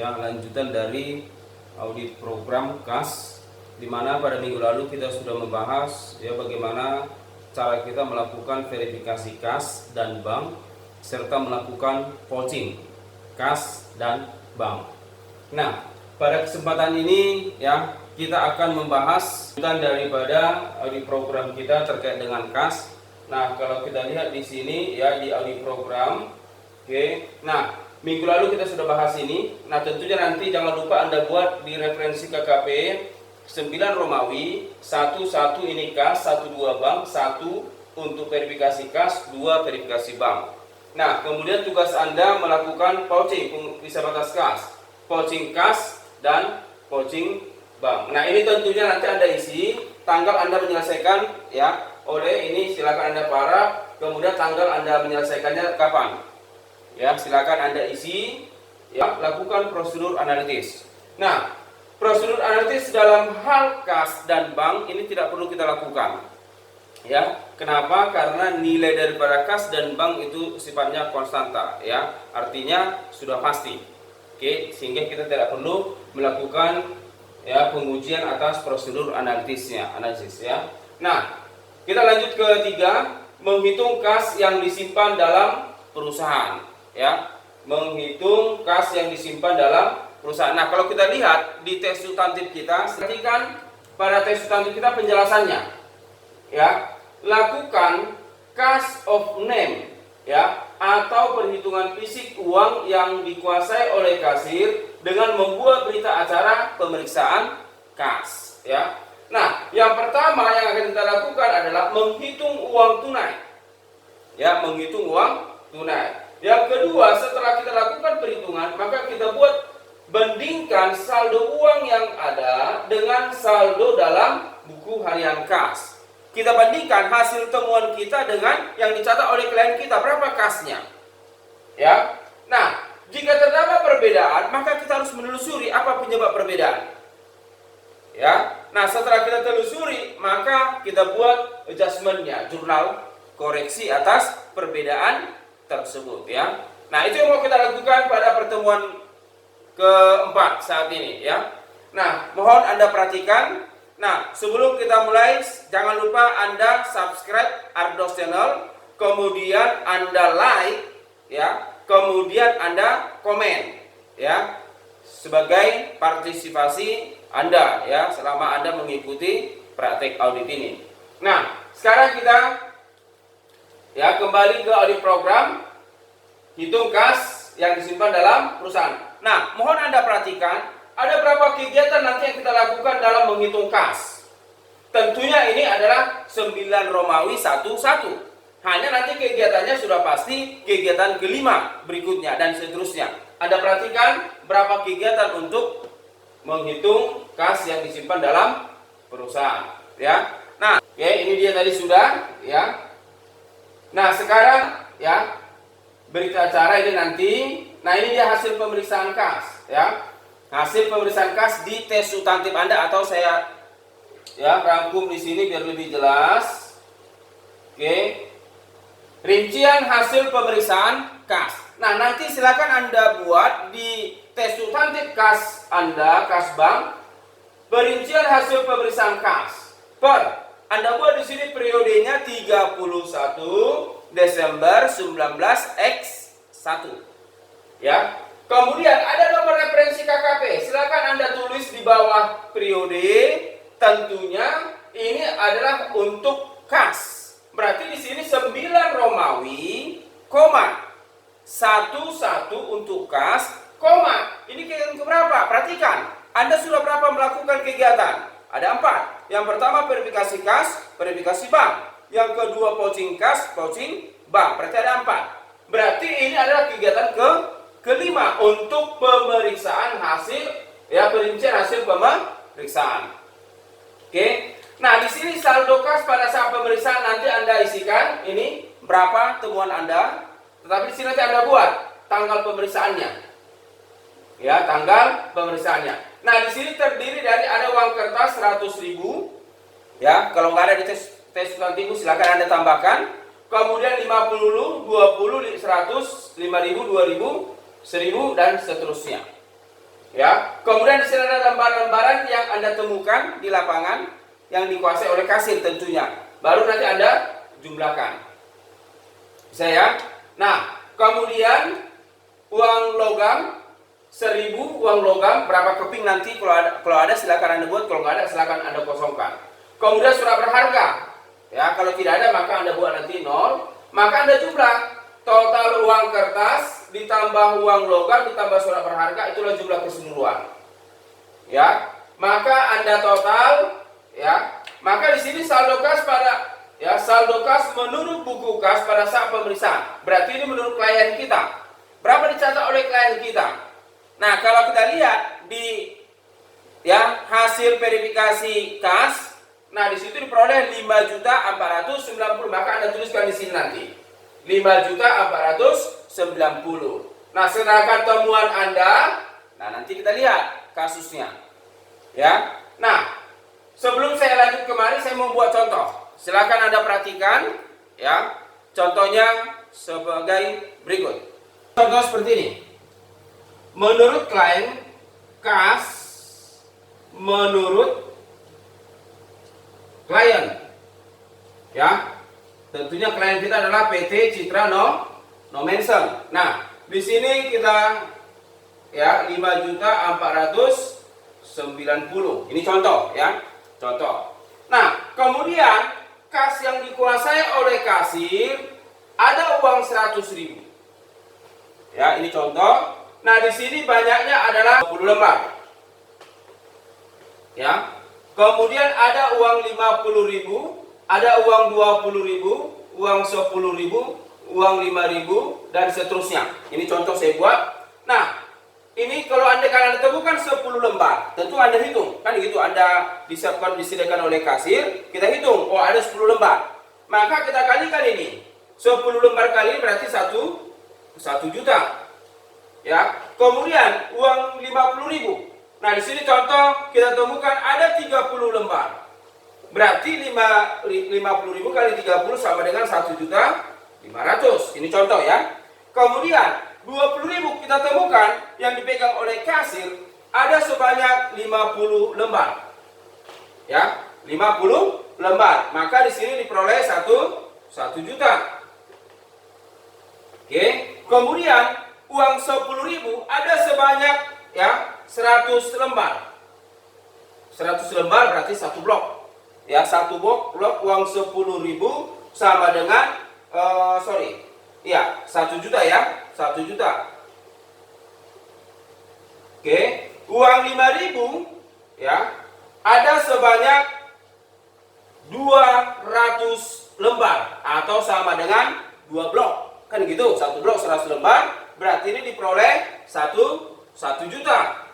ya, lanjutan dari audit program kas, di mana pada minggu lalu kita sudah membahas ya bagaimana cara kita melakukan verifikasi kas dan bank serta melakukan poaching kas dan bank. Nah, pada kesempatan ini ya kita akan membahas daripada audit program kita terkait dengan kas. Nah, kalau kita lihat di sini ya di audit program, oke. Nah, minggu lalu kita sudah bahas ini. Nah, tentunya nanti jangan lupa Anda buat di referensi KKP 9 Romawi, 1 ini kas, 1 2 bank, 1 untuk verifikasi kas, 2 verifikasi bank. Nah, kemudian tugas Anda melakukan poaching bisa batas kas, poaching kas dan poaching bank. Nah, ini tentunya nanti Anda isi, tanggal Anda menyelesaikan ya. Oleh ini silakan Anda para, kemudian tanggal Anda menyelesaikannya kapan. Ya, silakan Anda isi ya, lakukan prosedur analitis. Nah, prosedur analitis dalam hal kas dan bank ini tidak perlu kita lakukan. Ya, kenapa? Karena nilai daripada kas dan bank itu sifatnya konstanta ya. Artinya sudah pasti. Oke, sehingga kita tidak perlu melakukan ya pengujian atas prosedur analisis ya. Nah, kita lanjut ke 3, menghitung kas yang disimpan dalam perusahaan ya. Menghitung kas yang disimpan dalam perusahaan. Nah, kalau kita lihat di tes substantif kita, perhatikan pada tes substantif kita penjelasannya. Ya, lakukan cash of name ya atau perhitungan fisik uang yang dikuasai oleh kasir dengan membuat berita acara pemeriksaan kas ya. Nah, yang pertama yang akan kita lakukan adalah menghitung uang tunai. Ya, menghitung uang tunai. Yang kedua, setelah kita lakukan perhitungan, maka kita buat bandingkan saldo uang yang ada dengan saldo dalam buku harian kas. Kita bandingkan hasil temuan kita dengan yang dicatat oleh klien kita, berapa kasnya. Ya. Nah, jika terdapat perbedaan, maka kita harus menelusuri apa penyebab perbedaan. Ya. Nah, setelah kita telusuri, maka kita buat adjustment-nya, jurnal koreksi atas perbedaan tersebut ya. Nah, itu yang mau kita lakukan pada pertemuan keempat saat ini ya. Nah, mohon Anda perhatikan. Nah, sebelum kita mulai, jangan lupa Anda subscribe Ardos Channel, kemudian Anda like ya, kemudian Anda komen ya sebagai partisipasi Anda ya selama Anda mengikuti praktek audit ini. Nah, sekarang kita ya kembali ke audit program, hitung kas yang disimpan dalam perusahaan. Nah, mohon Anda perhatikan ada berapa kegiatan nanti yang kita lakukan dalam menghitung kas. Tentunya ini adalah 9 Romawi 1 Hanya nanti kegiatannya sudah pasti kegiatan kelima berikutnya dan seterusnya. Anda perhatikan berapa kegiatan untuk menghitung kas yang disimpan dalam perusahaan ya. Nah, oke, ini dia tadi sudah ya. Nah, sekarang ya berita acara ini nanti. Nah, ini dia hasil pemeriksaan kas ya. Hasil pemeriksaan kas di tes substantif Anda, atau saya ya rangkum di sini biar lebih jelas. Oke. Rincian hasil pemeriksaan kas. Nah, nanti silakan Anda buat di tes substantif kas Anda, kas bank, perincian hasil pemeriksaan kas. Anda buat di sini periodenya 31 Desember 19X1. Ya. Kemudian ada nomor referensi KKP. Silakan Anda tulis di bawah periode. Tentunya ini adalah untuk kas. Berarti di sini 9 Romawi, koma 11 untuk kas, koma. Ini kegiatan keberapa? Perhatikan. Anda sudah berapa melakukan kegiatan? Ada 4. Yang pertama verifikasi kas, verifikasi bank. Yang kedua poaching kas, poaching bank. Berarti ada 4. Berarti ini adalah kegiatan kelima untuk pemeriksaan hasil ya, perincian hasil pemeriksaan. Oke. Nah, di sini saldo kas pada saat pemeriksaan nanti Anda isikan ini berapa temuan Anda. Tetapi di sini nanti Anda buat tanggal pemeriksaannya. Ya, tanggal pemeriksaannya. Nah, di sini terdiri dari ada uang kertas 100.000. Ya, kalau nggak ada di tes substantif silakan Anda tambahkan. Kemudian 50, 20, 100, 5.000, 2.000, 1.000 dan seterusnya. Ya, kemudian di sini ada lembar-lembaran yang Anda temukan di lapangan yang dikuasai oleh kasir tentunya. Baru nanti Anda jumlahkan. Bisa ya? Nah, kemudian uang logam 1000 uang logam berapa keping nanti kalau ada silakan Anda buat, kalau nggak ada silakan Anda kosongkan. Kemudian surat berharga. Ya, kalau tidak ada maka Anda buat nanti 0, maka Anda jumlah total uang kertas ditambah uang logam ditambah surat berharga, itulah jumlah keseluruhan. Ya, maka Anda total ya. Maka di sini saldo kas saldo kas menurut buku kas pada saat pemeriksaan. Berarti ini menurut klien kita. Berapa dicatat oleh klien kita? Nah, kalau kita lihat di hasil verifikasi kas, nah di situ diperoleh 5.490.000, maka Anda tuliskan di sini nanti 5.490.000. Nah, sedangkan temuan Anda, nah nanti kita lihat kasusnya. Ya. Nah, sebelum saya lanjut kemari, saya mau buat contoh. Silakan Anda perhatikan ya. Contohnya sebagai berikut. Contoh seperti ini. Menurut klien kas, menurut klien ya, tentunya klien kita adalah PT Citra No Mention. Nah, di sini kita ya 5.490.000. Ini contoh ya, contoh. Nah, kemudian kas yang dikuasai oleh kasir ada uang 100.000. Ya, ini contoh. Nah, di sini banyaknya adalah 10 lembar. Ya. Kemudian ada uang 50.000, ada uang 20.000, uang 10.000, uang 5.000 dan seterusnya. Ini contoh saya buat. Nah, ini kalau Anda temukan 10 lembar, tentu Anda hitung. Kan gitu, Anda disediakan oleh kasir, kita hitung, oh ada 10 lembar. Maka kita kalikan ini. 10 lembar kali berarti 1 juta. Ya. Kemudian uang 50.000. Nah, di sini contoh kita temukan ada 30 lembar. Berarti 50.000 kali 30 sama dengan 1.500.000. Ini contoh ya. Kemudian 20.000 kita temukan yang dipegang oleh kasir ada sebanyak 50 lembar. Ya, 50 lembar. Maka di sini diperoleh 1 juta. Oke. Kemudian uang 10.000 ada sebanyak ya 100 lembar. 100 lembar berarti 1 blok. Ya, 1 blok uang 10.000 sama dengan 1 juta ya, 1 juta. Oke, uang 5.000 ya ada sebanyak 200 lembar atau sama dengan 2 blok. Kan gitu, 1 blok 100 lembar berarti ini diperoleh 1 juta.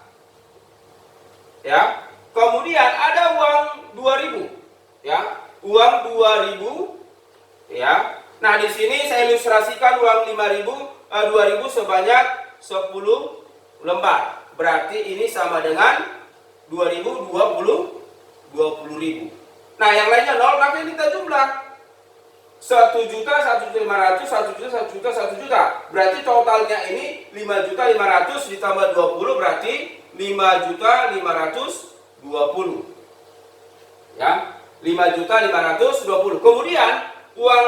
Ya. Kemudian ada uang 2.000. Ya, uang 2.000 ya. Nah, di sini saya ilustrasikan uang 2.000 sebanyak 10 lembar. Berarti ini sama dengan 20.000. Nah, yang lainnya 0, maka ini kita jumlah 1 juta, 1.500.000, 1 juta, 1 juta, 1 juta. Berarti totalnya ini 5.500.000 ditambah 20 berarti 5.520.000. Ya, 5.520.000. Kemudian uang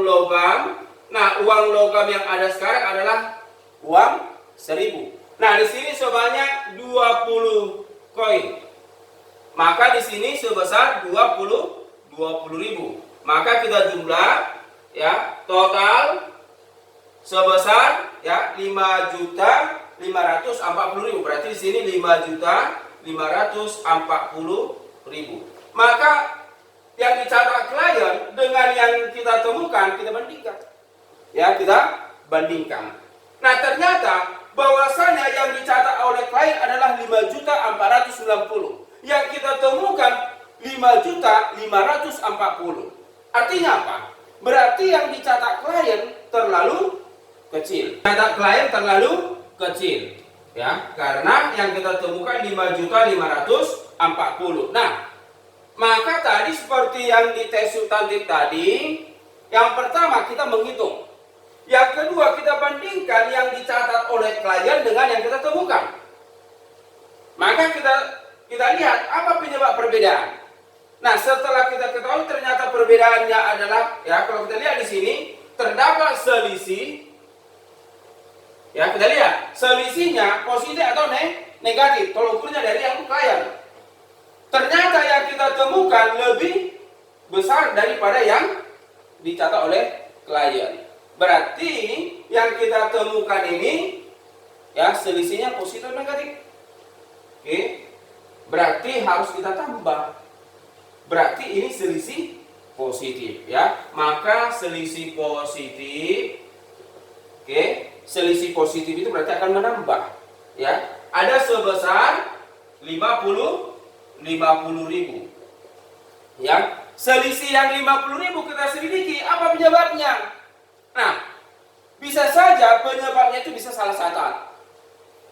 logam. Nah, uang logam yang ada sekarang adalah uang 1.000. Nah, di sini sebanyak 20 koin. Maka di sini sebesar 20.000. Maka kita jumlah ya, total sebesar ya 5.540.000. Berarti di sini 5.540.000. Maka yang dicatat klien dengan yang kita temukan kita bandingkan. Ya, kita bandingkan. Nah, ternyata bahwasanya yang dicatat oleh klien adalah 5.490.000. Yang kita temukan 5.540.000. Artinya apa? Berarti yang dicatat klien terlalu kecil. Catat klien terlalu kecil. Ya, karena yang kita temukan 5.540.000. Nah, maka tadi seperti yang di tes substantif tadi, yang pertama kita menghitung. Yang kedua, kita bandingkan yang dicatat oleh klien dengan yang kita temukan. Maka kita lihat apa penyebab perbedaan. Nah, setelah kita ketahui ternyata perbedaannya adalah, ya kalau kita lihat di sini terdapat selisih. Ya, kita lihat selisihnya positif atau negatif. Tolong ukurnya dari yang klien. Ternyata yang kita temukan lebih besar daripada yang dicatat oleh klien. Berarti yang kita temukan ini, ya selisihnya positif atau negatif. Oke, berarti harus kita tambah. Berarti ini selisih positif, ya. Maka selisih positif, oke, selisih positif itu berarti akan menambah, ya. Ada sebesar 50.000, ya. Selisih yang 50.000 kita selidiki apa penyebabnya. Nah, bisa saja penyebabnya itu bisa salah catat,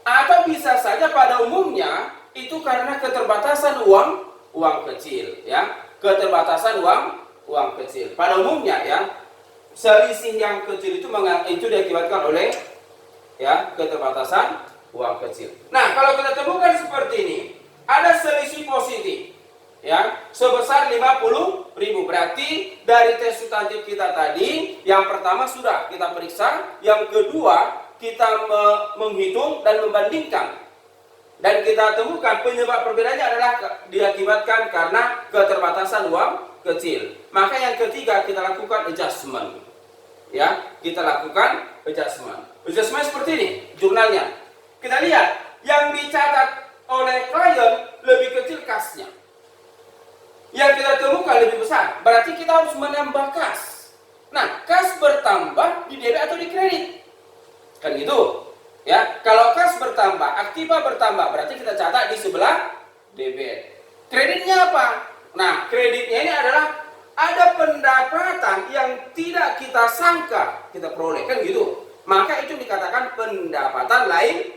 atau bisa saja pada umumnya itu karena keterbatasan uang kecil, ya, keterbatasan uang kecil. Pada umumnya, ya, selisih yang kecil itu diakibatkan oleh, ya, keterbatasan uang kecil. Nah, kalau kita temukan seperti ini, ada selisih positif, ya, sebesar 50.000. Berarti dari tes substantif kita tadi, yang pertama sudah kita periksa, yang kedua kita menghitung dan membandingkan. Dan kita temukan penyebab perbedaannya adalah diakibatkan karena keterbatasan uang kecil. Maka yang ketiga kita lakukan adjustment. Ya, kita lakukan adjustment. Adjustment seperti ini jurnalnya. Kita lihat yang dicatat oleh klien lebih kecil kasnya. Yang kita temukan lebih besar. Berarti kita harus menambah kas. Nah, kas bertambah di debit atau di kredit. Kan gitu. Ya, kalau kas bertambah, aktiva bertambah, berarti kita catat di sebelah debit. Kreditnya apa? Nah, kreditnya ini adalah ada pendapatan yang tidak kita sangka kita peroleh, kan gitu. Maka itu dikatakan pendapatan lain.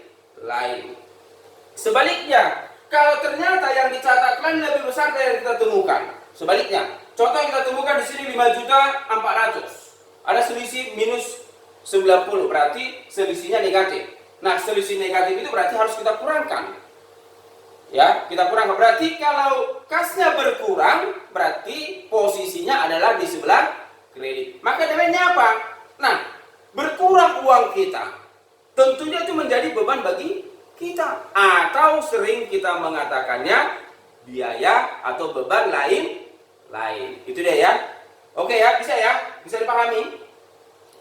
Sebaliknya, kalau ternyata yang dicatat klien lebih besar dari yang kita temukan. Sebaliknya, contoh yang kita temukan di sini 5.400.000. Ada selisih minus 90, berarti selisihnya negatif. Nah, selisih negatif itu berarti harus kita kurangkan. Ya, kita kurangkan. Berarti kalau kasnya berkurang, berarti posisinya adalah di sebelah kredit. Maka debitnya apa? Nah, berkurang uang kita. Tentunya itu menjadi beban bagi kita. Atau sering kita mengatakannya biaya atau beban lain. Itu dia, ya. Oke, ya, bisa, ya? Bisa dipahami?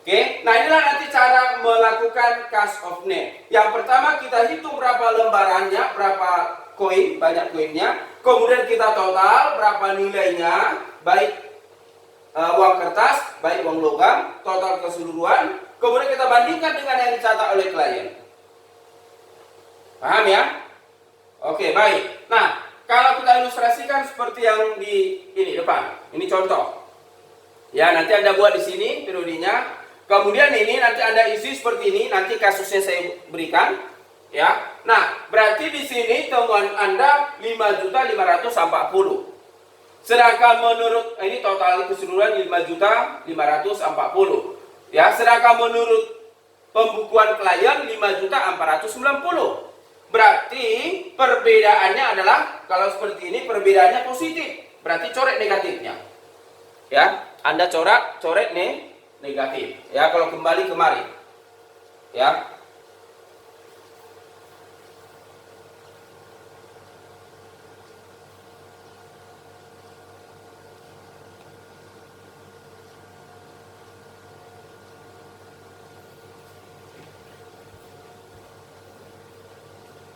Oke, nah inilah nanti cara melakukan cash of name. Yang pertama kita hitung berapa lembarannya, berapa koin, banyak koinnya. Kemudian kita total berapa nilainya, baik uang kertas, baik uang logam, total keseluruhan. Kemudian kita bandingkan dengan yang dicatat oleh klien. Paham, ya? Oke, baik. Nah, kalau kita ilustrasikan seperti yang di ini depan, ini contoh. Ya, nanti Anda buat di sini periodenya. Kemudian ini nanti Anda isi seperti ini, nanti kasusnya saya berikan, ya. Nah, berarti di sini temuan Anda 5.540. Sedangkan menurut ini total keseluruhan 5.540. Ya, sedangkan menurut pembukuan klien 5.490. Berarti perbedaannya adalah kalau seperti ini perbedaannya positif. Berarti coret negatifnya. Ya, Anda coret nih negatif. Ya, kalau kembali kemari. Ya.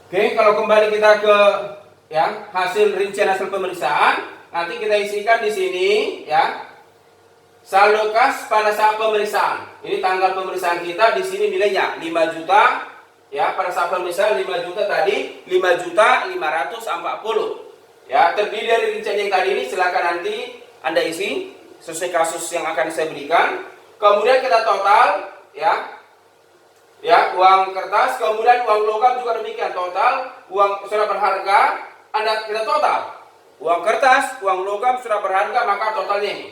Oke, kalau kembali kita ke hasil rincian hasil pemeriksaan, nanti kita isikan di sini, ya. Saldo kas pada saat pemeriksaan. Ini tanggal pemeriksaan kita, di sini nilainya 5 juta, ya, pada saat pemeriksaan 5 juta tadi 5.540. Ya, terdiri dari rincian yang tadi ini, silakan nanti Anda isi sesuai kasus yang akan saya berikan. Kemudian kita total, ya, uang kertas, kemudian uang logam juga demikian, total uang surat berharga Anda kita total. Uang kertas, uang logam, surat berharga, maka totalnya ini.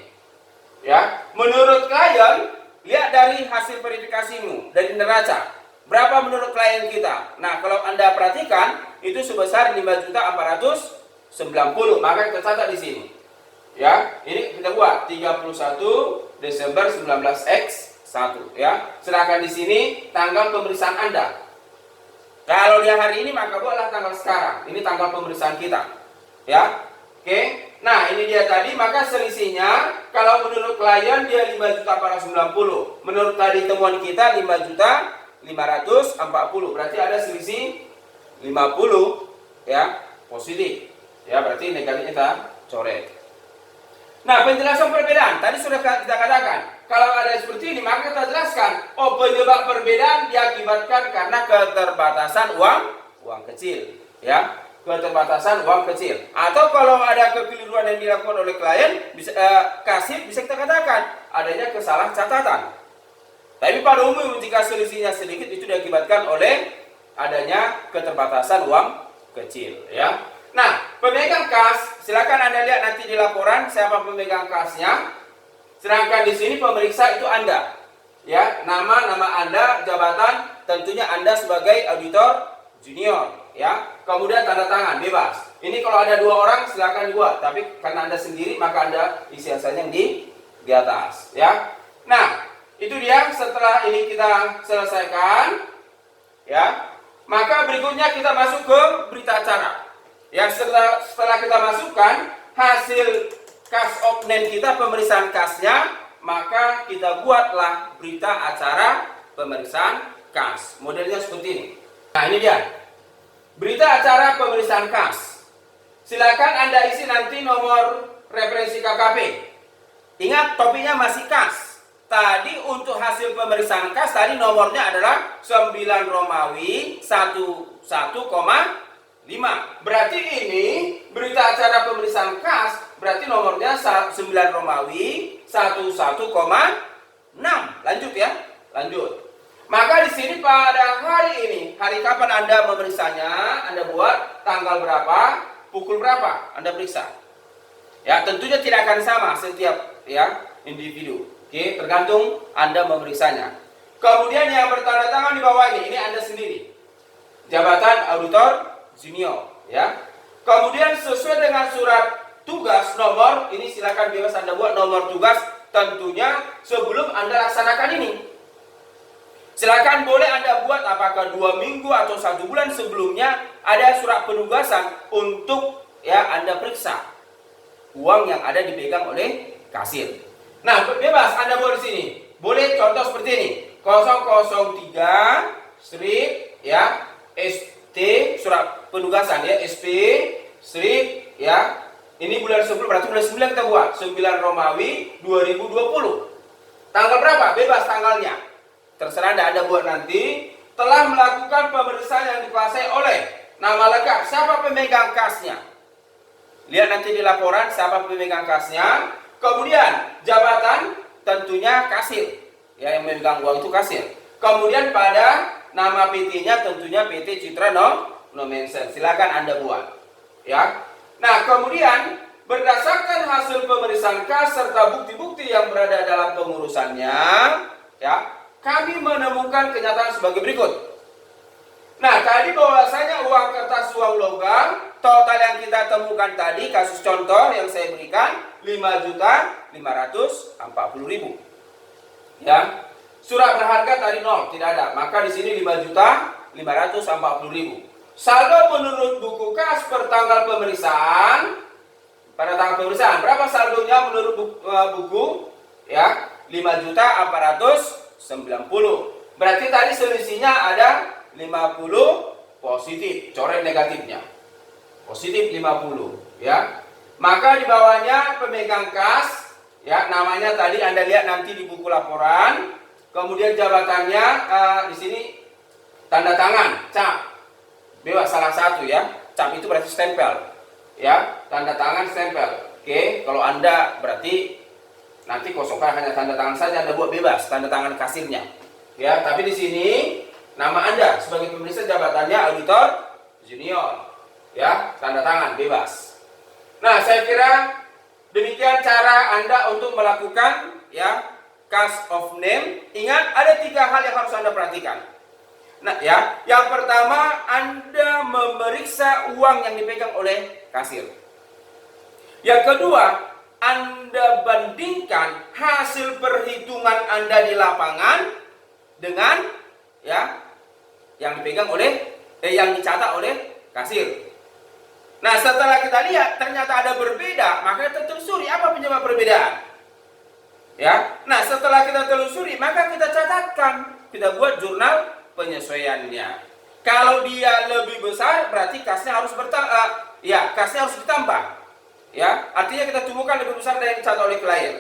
Ya, menurut klien lihat dari hasil verifikasimu dari neraca. Berapa menurut klien kita? Nah, kalau Anda perhatikan itu sebesar 5.490.000. Maka kita catat di sini. Ya, ini kita buat 31 Desember 19X1 ya. Sedangkan di sini tanggal pemeriksaan Anda. Kalau dia hari ini maka buatlah tanggal sekarang. Ini tanggal pemeriksaan kita. Ya. Oke. Nah, ini dia tadi, maka selisihnya kalau menurut klien dia 5.490. Menurut tadi temuan kita 5.540. Berarti ada selisih 50 ya, positif. Ya, berarti negatifnya kita coret. Nah, penjelasan perbedaan tadi sudah kita katakan. Kalau ada seperti ini, maka kita jelaskan. Oh, penyebab perbedaan diakibatkan karena keterbatasan uang kecil, ya, keterbatasan uang kecil. Atau kalau ada kekeliruan yang dilakukan oleh klien, kasir bisa kita katakan adanya kesalahan catatan. Tapi pada umum jika selisihnya sedikit itu diakibatkan oleh adanya keterbatasan uang kecil, ya. Nah, pemegang kas, silakan Anda lihat nanti di laporan siapa pemegang kasnya. Sedangkan di sini pemeriksa itu Anda. Ya, nama Anda, jabatan tentunya Anda sebagai auditor junior, ya. Kemudian tanda tangan bebas. Ini kalau ada 2 orang silakan dibuat, tapi karena Anda sendiri maka Anda isi saja yang di atas, ya. Nah, itu dia. Setelah ini kita selesaikan, ya. Maka berikutnya kita masuk ke berita acara. Ya, setelah kita masukkan hasil kas opnen kita, pemeriksaan kasnya, maka kita buatlah berita acara pemeriksaan kas. Modelnya seperti ini. Nah, ini dia. Berita acara pemeriksaan kas. Silakan Anda isi nanti nomor referensi KKP. Ingat, topiknya masih kas. Tadi untuk hasil pemeriksaan kas, tadi nomornya adalah 9 Romawi 11,5. Berarti ini berita acara pemeriksaan kas, berarti nomornya 9 Romawi 11,6. Lanjut ya, lanjut. Maka di sini pada hari ini, hari kapan Anda memeriksanya, Anda buat tanggal berapa, pukul berapa Anda periksa. Ya, tentunya tidak akan sama setiap ya individu. Oke, tergantung Anda memeriksanya. Kemudian yang bertanda tangan di bawah ini Anda sendiri. Jabatan auditor junior, ya. Kemudian sesuai dengan surat tugas nomor, ini silakan bebas Anda buat nomor tugas tentunya sebelum Anda laksanakan ini. Silakan boleh Anda buat apakah 2 minggu atau 1 bulan sebelumnya ada surat penugasan untuk ya Anda periksa uang yang ada dipegang oleh kasir. Nah, bebas Anda buat di sini. Boleh contoh seperti ini. 003 strip ya ST surat penugasan ya SP strip ya. Ini bulan 10 berarti bulan 9 kita buat 9 Romawi 2020. Tanggal berapa? Bebas tanggalnya. Terserah Anda buat nanti. Telah melakukan pemeriksaan yang dikuasai oleh nama lengkap siapa pemegang kasnya. Lihat nanti di laporan siapa pemegang kasnya. Kemudian jabatan tentunya kasir. Ya, yang memegang uang itu kasir. Kemudian pada nama PT-nya tentunya PT Citra No Mention. Silakan Anda buat. Ya. Nah, kemudian berdasarkan hasil pemeriksaan kas serta bukti-bukti yang berada dalam pengurusannya, ya, kami menemukan kenyataan sebagai berikut. Nah, tadi bahwasanya uang kertas uang logam total yang kita temukan tadi kasus contoh yang saya berikan 5.540.000. Ya. Surat berharga tadi 0, tidak ada. Maka di sini 5.540.000. Saldo menurut buku kas per tanggal pemeriksaan. Pada tanggal pemeriksaan berapa saldonya menurut buku? Ya, 5.490. Berarti tadi selisihnya ada 50 positif, coret negatifnya. Positif 50, ya. Maka di bawahnya pemegang kas, ya, namanya tadi Anda lihat nanti di buku laporan. Kemudian jabatannya di sini tanda tangan, cap. Bebas salah satu ya. Cap itu berarti stempel. Ya, tanda tangan stempel. Oke, kalau Anda berarti nanti kosongkan hanya tanda tangan saja, Anda buat bebas tanda tangan kasirnya. Ya, tapi di sini nama Anda sebagai pemeriksa jabatannya auditor junior. Ya, tanda tangan bebas. Nah, saya kira demikian cara Anda untuk melakukan ya cash of name, ingat ada 3 hal yang harus Anda perhatikan. Nah ya, yang pertama Anda memeriksa uang yang dipegang oleh kasir. Yang kedua, Anda bandingkan hasil perhitungan Anda di lapangan dengan ya yang dipegang oleh yang dicatat oleh kasir. Nah, setelah kita lihat ternyata ada berbeda, maka kita telusuri apa penyebab perbedaan. Ya. Nah, setelah kita telusuri, maka kita catatkan, kita buat jurnal penyesuaiannya. Kalau dia lebih besar, berarti kasnya harus kasnya harus ditambah. Ya, artinya kita temukan lebih besar dari yang dicatat oleh klien.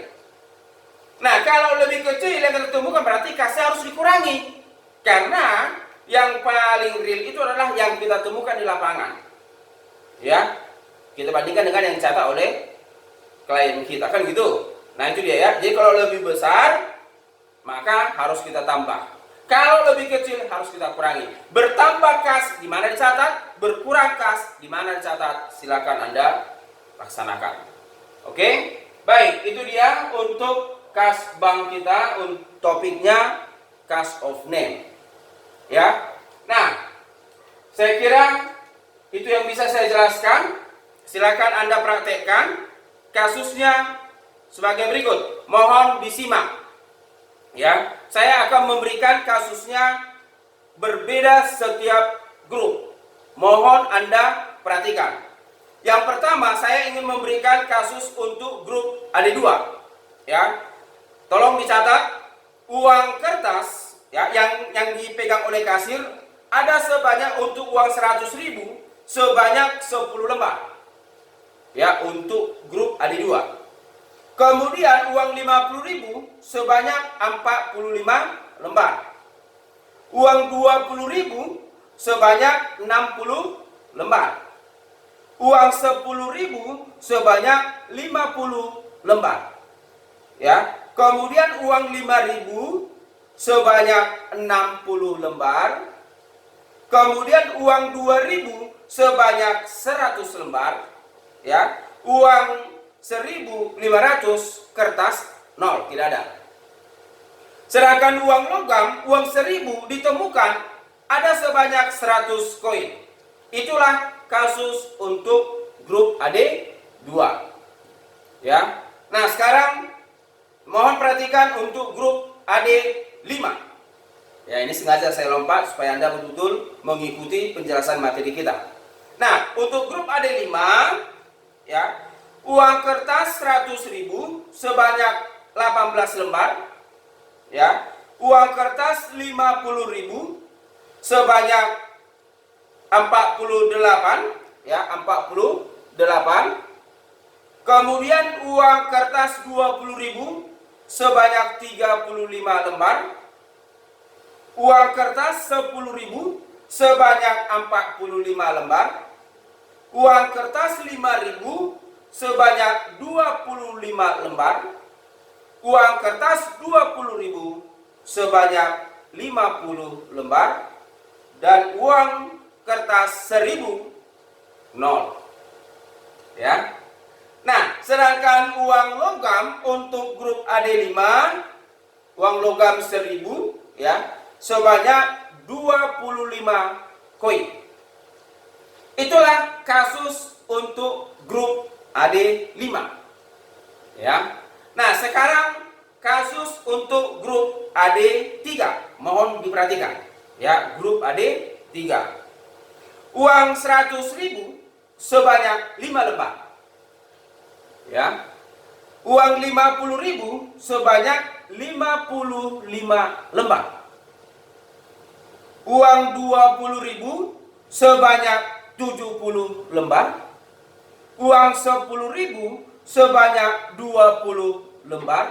Nah, kalau lebih kecil yang kita temukan berarti kasnya harus dikurangi. Karena yang paling real itu adalah yang kita temukan di lapangan. Ya, kita bandingkan dengan yang dicatat oleh klien kita, kan gitu. Nah, itu dia ya. Jadi kalau lebih besar, maka harus kita tambah. Kalau lebih kecil, harus kita kurangi. Bertambah kas, di mana dicatat. Berkurang kas, di mana dicatat. Silakan Anda laksanakan. Oke? Baik, itu dia untuk kas bank kita. Untuk topiknya cash of name. Ya. Nah, saya kira itu yang bisa saya jelaskan. Silakan Anda praktekkan. Kasusnya sebagai berikut. Mohon disimak. Ya, saya akan memberikan kasusnya berbeda setiap grup. Mohon Anda perhatikan. Yang pertama, saya ingin memberikan kasus untuk grup AD2. Ya. Tolong dicatat, uang kertas ya yang dipegang oleh kasir ada sebanyak untuk uang 100.000 sebanyak 10 lembar. Ya, untuk grup AD2. Kemudian uang 50.000 sebanyak 45 lembar. Uang 20.000 sebanyak 60 lembar. Uang 10.000 sebanyak 50 lembar. Ya, kemudian uang 5.000 sebanyak 60 lembar. Kemudian uang 2.000 sebanyak 100 lembar. Ya, uang 1.500 kertas 0, tidak ada. Sedangkan uang logam, uang 1.000 ditemukan ada sebanyak 100 koin. Itulah kasus untuk grup AD2. Ya. Nah, sekarang mohon perhatikan untuk grup AD5. Ya, ini sengaja saya lompat supaya Anda betul-betul mengikuti penjelasan materi kita. Nah, untuk grup AD5 ya, uang kertas 100.000 sebanyak 18 lembar. Ya, uang kertas 50.000 sebanyak 48, ya, 48. Kemudian uang kertas 20.000 sebanyak 35 lembar. Uang kertas 10.000 sebanyak 45 lembar. Uang kertas 5.000 sebanyak 25 lembar. Uang kertas 20.000 sebanyak 50 lembar. Dan uang kertas 1.000 0. Ya. Nah, sedangkan uang logam untuk grup AD5, uang logam 1.000 ya, sebanyak 25 koin. Itulah kasus untuk grup AD5. Ya. Nah, sekarang kasus untuk grup AD3. Mohon diperhatikan. Ya, grup AD3. Uang 100.000 sebanyak 5 lembar. Ya. Uang 50.000 sebanyak 55 lembar. Uang 20.000 sebanyak 70 lembar. Uang 10.000 sebanyak 20 lembar.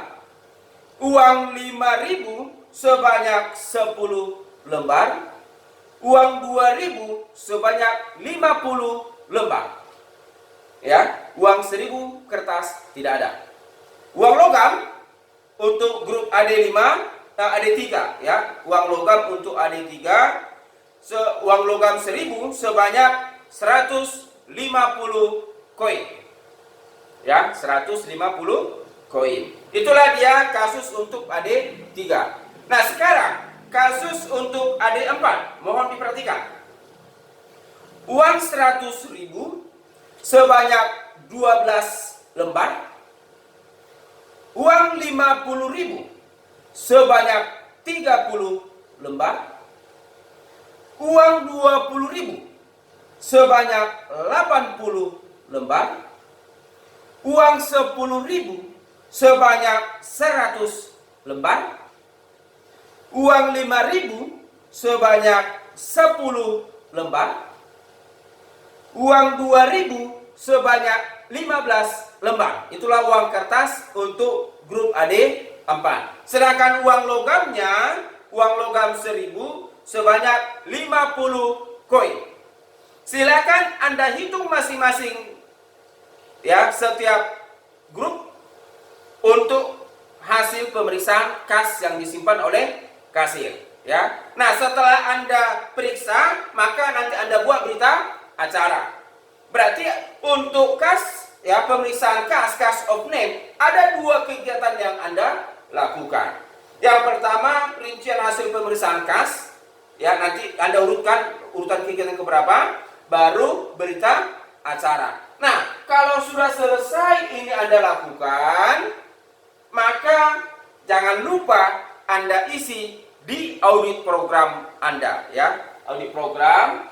Uang 5.000 sebanyak 10 lembar. Uang 2.000 sebanyak 50 lembar. Ya, uang 1.000 kertas tidak ada. Uang logam untuk grup AD5, AD3 ya. Uang logam untuk AD3, uang logam 1.000 sebanyak 150 koin. Ya, 150 koin. Itulah dia kasus untuk AD3. Nah, sekarang kasus untuk AD4. Mohon diperhatikan. Uang 100.000 sebanyak 12 lembar. Uang 50.000 sebanyak 30 lembar. Uang 20.000 sebanyak 80 lembar. Uang 10.000 sebanyak 100 lembar. Uang 5.000 sebanyak 10 lembar. Uang 2.000 sebanyak 15 lembar. Itulah uang kertas untuk grup AD4. Sedangkan uang logamnya, uang logam 1.000 sebanyak 50 koin. Silakan Anda hitung masing-masing ya, setiap grup untuk hasil pemeriksaan kas yang disimpan oleh kasir ya. Nah, setelah Anda periksa, maka nanti Anda buat berita acara. Berarti untuk kas ya, pemeriksaan kas of name, ada 2 kegiatan yang Anda lakukan. Yang pertama, rincian hasil pemeriksaan kas ya, nanti Anda urutkan urutan kegiatan keberapa, baru berita acara. Nah, kalau sudah selesai ini Anda lakukan, maka jangan lupa Anda isi di audit program Anda ya. Audit program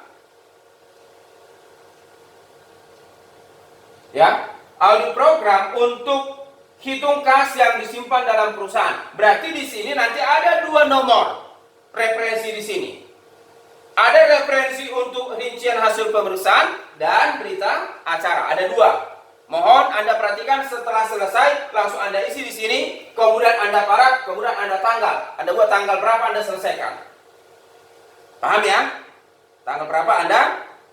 ya, audit program untuk hitung kas yang disimpan dalam perusahaan. Berarti di sini nanti ada 2 nomor referensi di sini. Ada referensi untuk rincian hasil pemeriksaan dan berita acara. Ada 2. Mohon Anda perhatikan, setelah selesai langsung Anda isi di sini, kemudian Anda parat, kemudian Anda tanggal. Anda buat tanggal berapa Anda selesaikan. Paham ya? Tanggal berapa Anda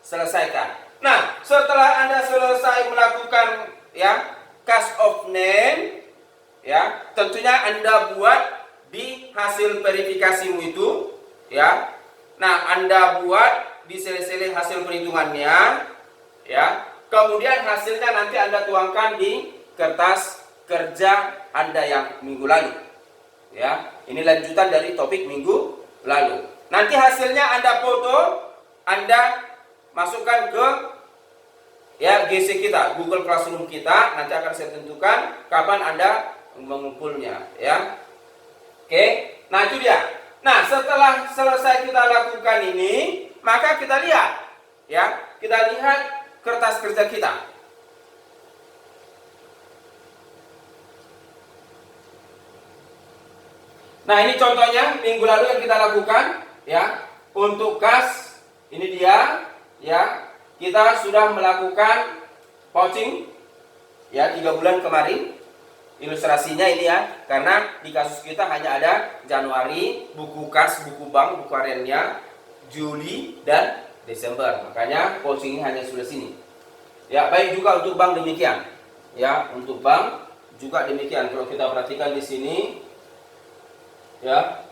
selesaikan. Nah, setelah Anda selesai melakukan ya cast of name ya, tentunya Anda buat di hasil verifikasimu itu ya. Nah, Anda buat di sele-sele hasil perhitungannya ya. Kemudian hasilnya nanti Anda tuangkan di kertas kerja Anda yang minggu lalu ya. Ini lanjutan dari topik minggu lalu. Nanti hasilnya Anda foto, Anda masukkan ke ya GC kita, Google Classroom kita. Nanti akan saya tentukan kapan Anda mengumpulnya ya. Oke, nah itu dia. Nah, setelah selesai kita lakukan ini, maka kita lihat ya, kita lihat kertas kerja kita. Nah, ini contohnya minggu lalu yang kita lakukan ya. Untuk kas ini dia ya, kita sudah melakukan pouching ya 3 bulan kemarin. Ilustrasinya ini ya, karena di kasus kita hanya ada Januari, buku kas, buku bank, buku hariannya, Juli dan Desember. Makanya pouching hanya sudah sini. Ya, baik juga untuk bank demikian. Ya, untuk bank juga demikian. Kalau kita perhatikan di sini ya.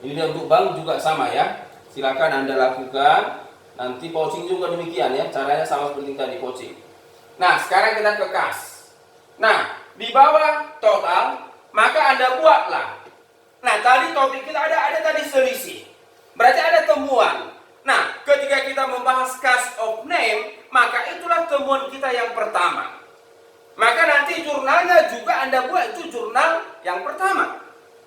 Ini untuk bank juga sama ya. Silakan Anda lakukan. Nanti pouching juga demikian ya. Caranya sama seperti tadi pouching. Nah, sekarang kita ke kas. Nah, di bawah total, maka Anda buatlah. Nah, tadi topik kita ada tadi selisih. Berarti ada temuan. Nah, ketika kita membahas cast of name, maka itulah temuan kita yang pertama. Maka nanti jurnalnya juga Anda buat itu jurnal yang pertama.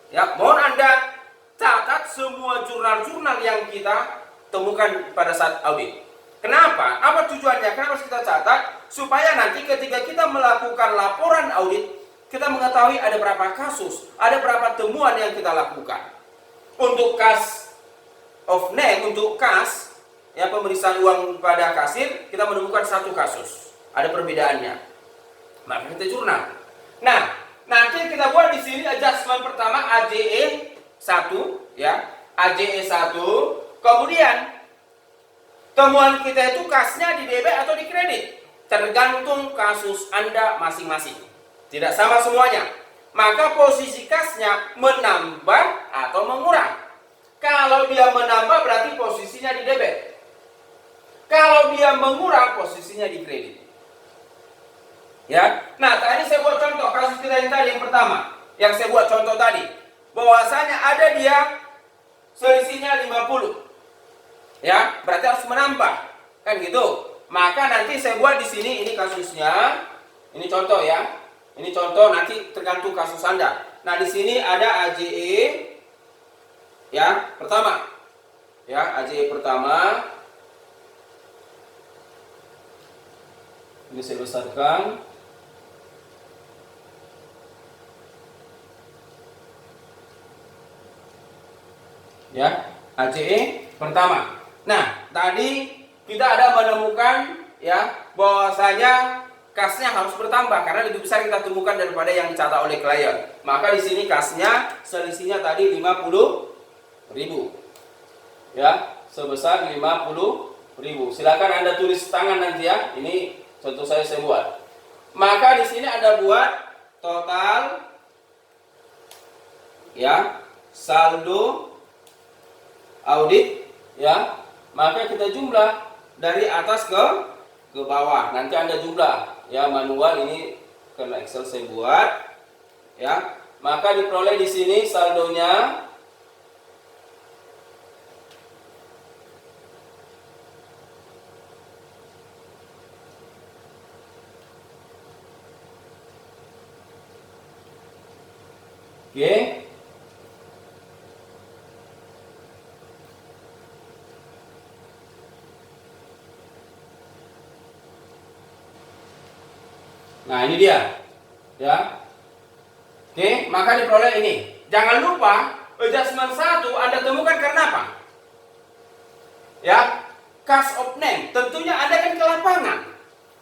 Ya, mohon Anda catat semua jurnal-jurnal yang kita temukan pada saat audit. Kenapa? Apa tujuannya? Kenapa kita catat? Supaya nanti ketika kita melakukan laporan audit, kita mengetahui ada berapa kasus, ada berapa temuan yang kita lakukan. Untuk cast of name, untuk kas, ya pemeriksaan uang pada kasir, kita menemukan 1 kasus. Ada perbedaannya. Maka kita jurnal. Nah, nanti kita buat di sini adjustment pertama AJE 1, ya, AJE 1. Kemudian temuan kita itu kasnya di debit atau di kredit, tergantung kasus Anda masing-masing. Tidak sama semuanya. Maka posisi kasnya menambah atau mengurang. Kalau dia menambah berarti posisinya di debit. Kalau dia mengurang posisinya di kredit. Ya. Nah, tadi saya buat contoh kasus kita yang tadi yang pertama, yang saya buat contoh tadi, bahwasanya ada dia selisihnya 50. Ya, berarti harus menambah. Kan gitu. Maka nanti saya buat di sini, ini kasusnya. Ini contoh ya. Ini contoh, nanti tergantung kasus Anda. Nah, di sini ada AJE ya, pertama. Ya, AJE pertama. Ini saya besarkan. Ya, AJE pertama. Nah, tadi kita ada menemukan ya bahwasanya kasnya harus bertambah karena lebih besar kita temukan daripada yang dicatat oleh klien. Maka di sini kasnya selisihnya tadi 50.000. Ya, sebesar 50.000. Silakan Anda tulis tangan nanti ya. Ini contoh saya buat. Maka di sini Anda buat total ya saldo audit ya, maka kita jumlah dari atas ke bawah. Nanti Anda jumlah ya, manual ini karena Excel saya buat ya. Maka diperoleh di sini saldonya oke. Nah, ini dia. Ya. Oke, maka diperoleh ini. Jangan lupa adjustment 1 Anda temukan karena apa? Ya. Cash of name. Tentunya Anda kan ke lapangan.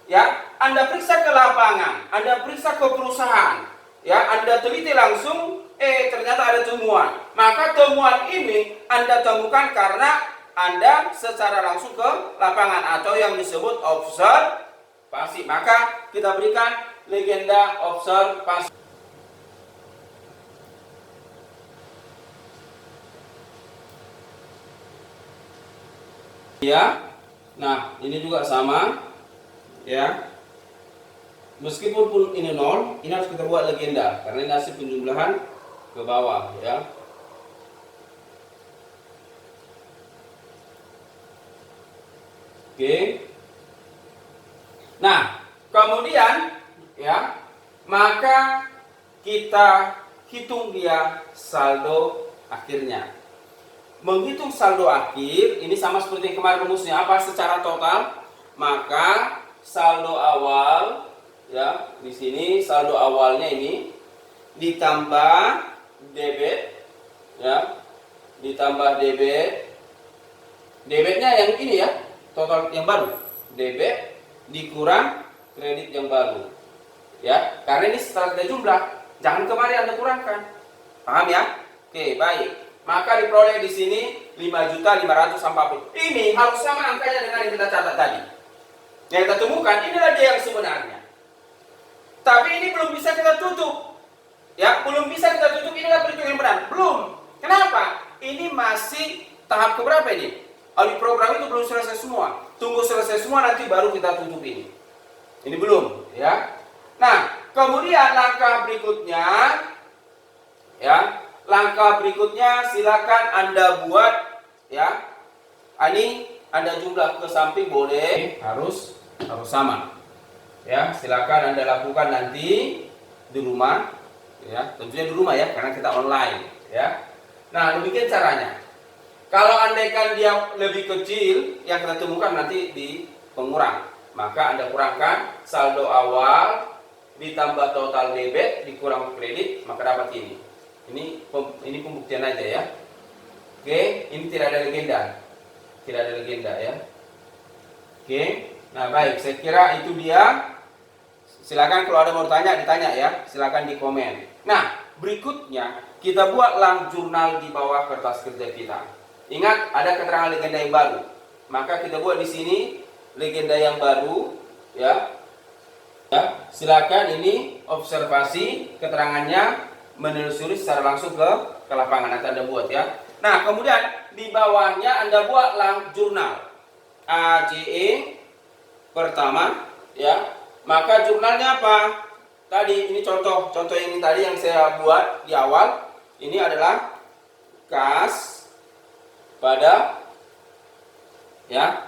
Ya, Anda periksa ke lapangan, Anda periksa ke perusahaan. Ya, Anda teliti langsung, ternyata ada temuan. Maka temuan ini Anda temukan karena Anda secara langsung ke lapangan atau yang disebut observasi. Maka kita berikan legenda observasi. Ya. Nah, ini juga sama. Ya. Meskipun pun ini 0, ini harus kita buat legenda karena ini hasil penjumlahan ke bawah ya. Oke. Nah, kemudian ya, maka kita hitung dia saldo akhirnya. Menghitung saldo akhir ini sama seperti kemarin rumusnya, apa secara total, maka saldo awal ya, di sini saldo awalnya ini ditambah debit ya, ditambah debitnya yang ini ya, total yang baru, debit dikurang kredit yang baru ya, karena ini setelah kita jumlah, jangan kemarin Anda kurangkan, paham ya? Oke, baik. Maka diperoleh di sini 5.540. Ini harus sama angkanya dengan yang kita catat tadi. Yang kita temukan inilah dia yang sebenarnya. Tapi ini belum bisa kita tutup. Ya, belum bisa kita tutup, inilah perhitungan yang benar. Belum. Kenapa? Ini masih tahap keberapa ini? Audit program itu belum selesai semua. Tunggu selesai semua nanti baru kita tutup ini. Ini belum, ya. Nah, kemudian langkah berikutnya ya. Langkah berikutnya silakan Anda buat ya. Ini Anda jumlah ke samping boleh, harus sama. Ya, silakan Anda lakukan nanti di rumah ya, tentunya di rumah ya karena kita online ya. Nah, demikian caranya. Kalau andaikan dia lebih kecil yang kita temukan nanti di pengurang, maka Anda kurangkan saldo awal ditambah total debit dikurang kredit, maka dapat ini. Ini pembuktian aja ya. Oke, ini tidak ada legenda. Tidak ada legenda ya. Oke. Nah, baik, saya kira itu dia. Silakan kalau ada mau tanya ditanya ya. Silakan di komen. Nah, berikutnya kita buatlah jurnal di bawah kertas kerja kita. Ingat, ada keterangan legenda yang baru. Maka kita buat di sini legenda yang baru ya. Ya, silakan ini observasi keterangannya menelusuri secara langsung ke lapangan nanti Anda buat ya. Nah, kemudian di bawahnya Anda buatlah jurnal AJE pertama ya. Maka jurnalnya apa? Tadi ini contoh ini tadi yang saya buat di awal. Ini adalah kas pada ya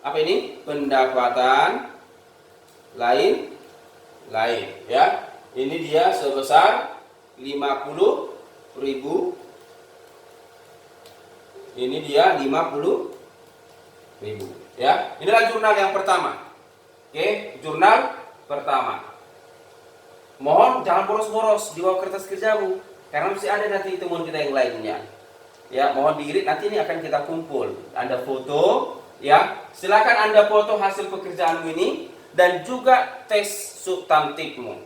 apa ini pendapatan lain ya. Ini dia sebesar 50.000. Ini dia 50.000 ya. Inilah jurnal yang pertama. Oke, jurnal pertama. Mohon jangan boros-boros di bawah kertas kerjamu, karena mesti ada nanti temuan kita yang lainnya. Ya, mohon diirit, nanti ini akan kita kumpul. Anda foto, ya. Silakan Anda foto hasil pekerjaanmu ini dan juga tes substantifmu.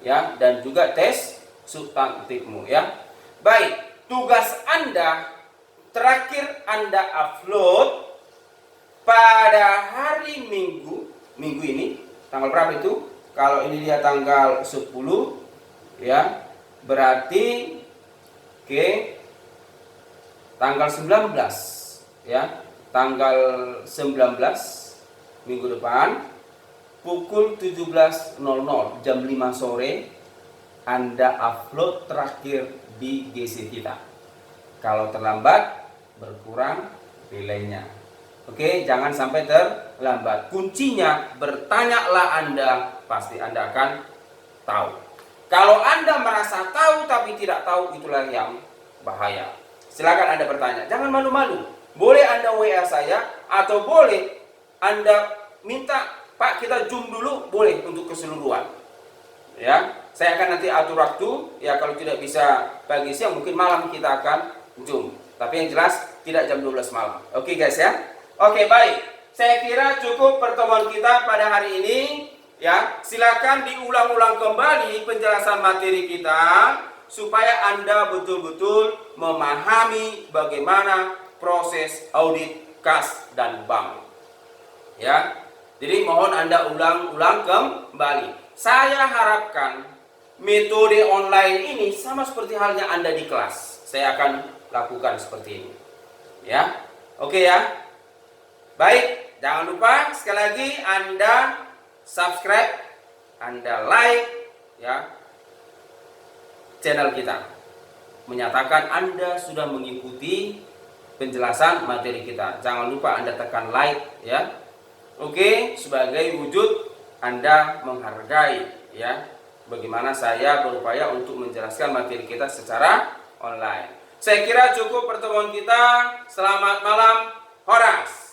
Ya, dan juga tes substantifmu ya. Baik, tugas Anda terakhir Anda upload pada hari Minggu ini, tanggal berapa itu? Kalau ini dia tanggal 10 ya, berarti tanggal 19 ya. Tanggal 19 minggu depan pukul 17.00 jam 5 sore Anda upload terakhir di GC kita. Kalau terlambat berkurang nilainya. Oke, jangan sampai terlambat. Kuncinya bertanyalah Anda, pasti Anda akan tahu. Kalau Anda merasa tahu tapi tidak tahu, itulah yang bahaya. Silakan Anda bertanya, jangan malu-malu. Boleh Anda WA saya atau boleh Anda minta, Pak kita Zoom dulu, boleh untuk keseluruhan. Ya, saya akan nanti atur waktu. Ya, kalau tidak bisa pagi siang, mungkin malam kita akan Zoom. Tapi yang jelas tidak jam 12 malam. Oke guys ya. Oke, baik. Saya kira cukup pertemuan kita pada hari ini. Ya, silakan diulang-ulang kembali penjelasan materi kita supaya Anda betul-betul memahami bagaimana proses audit kas dan bank. Ya. Jadi mohon Anda ulang-ulang kembali. Saya harapkan metode online ini sama seperti halnya Anda di kelas. Saya akan lakukan seperti ini. Ya. Oke ya. Baik, jangan lupa sekali lagi Anda subscribe, Anda like ya channel kita. Menyatakan Anda sudah mengikuti penjelasan materi kita. Jangan lupa Anda tekan like ya. Oke, sebagai wujud Anda menghargai ya bagaimana saya berupaya untuk menjelaskan materi kita secara online. Saya kira cukup pertemuan kita. Selamat malam, Horas.